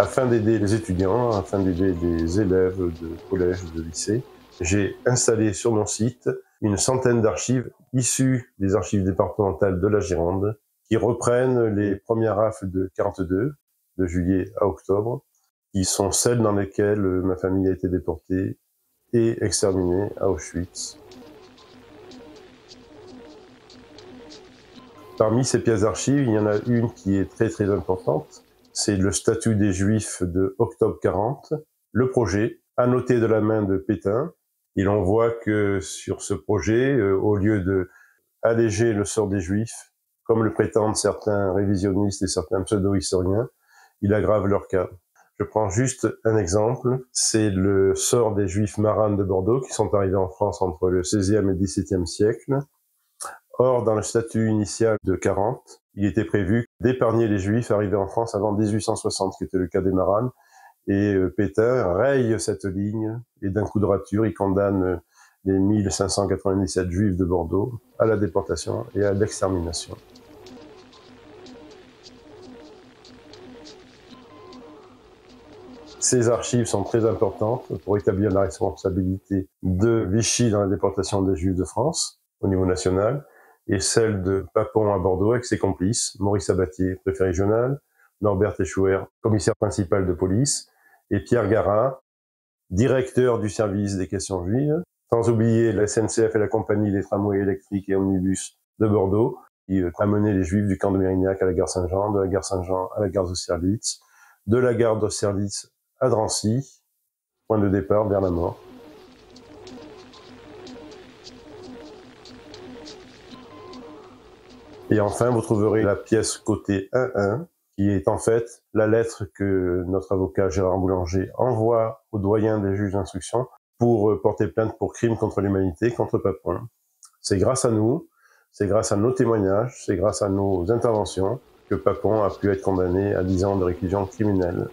Afin d'aider les étudiants, afin d'aider les élèves de collège, de lycée, j'ai installé sur mon site une centaine d'archives issues des archives départementales de la Gironde, qui reprennent les premières rafles de 42, de juillet à octobre, qui sont celles dans lesquelles ma famille a été déportée et exterminée à Auschwitz. Parmi ces pièces d'archives, il y en a une qui est très très importante. C'est le statut des Juifs de octobre 40, le projet, annoté de la main de Pétain. Et l'on voit que sur ce projet, au lieu de alléger le sort des Juifs, comme le prétendent certains révisionnistes et certains pseudo-historiens, il aggrave leur cas. Je prends juste un exemple, c'est le sort des Juifs marranes de Bordeaux qui sont arrivés en France entre le XVIe et le XVIIe siècle. Or, dans le statut initial de 40, il était prévu d'épargner les Juifs arrivés en France avant 1860, qui était le cas des Marranes. Et Pétain raye cette ligne, et d'un coup de rature, il condamne les 1597 Juifs de Bordeaux à la déportation et à l'extermination. Ces archives sont très importantes pour établir la responsabilité de Vichy dans la déportation des Juifs de France, au niveau national, et celle de Papon à Bordeaux avec ses complices, Maurice Sabatier, préfet régional, Norbert Échouer, commissaire principal de police, et Pierre Garin, directeur du service des questions juives, sans oublier la SNCF et la compagnie des tramways électriques et omnibus de Bordeaux, qui amenaient les Juifs du camp de Mérignac à la gare Saint-Jean, de la gare Saint-Jean à la gare d'Austerlitz, de la gare d'Austerlitz à Drancy, point de départ vers la mort. Et enfin, vous trouverez la pièce côté 1.1, qui est en fait la lettre que notre avocat Gérard Boulanger envoie au doyen des juges d'instruction pour porter plainte pour crime contre l'humanité, contre Papon. C'est grâce à nous, c'est grâce à nos témoignages, c'est grâce à nos interventions que Papon a pu être condamné à 10 ans de réclusion criminelle.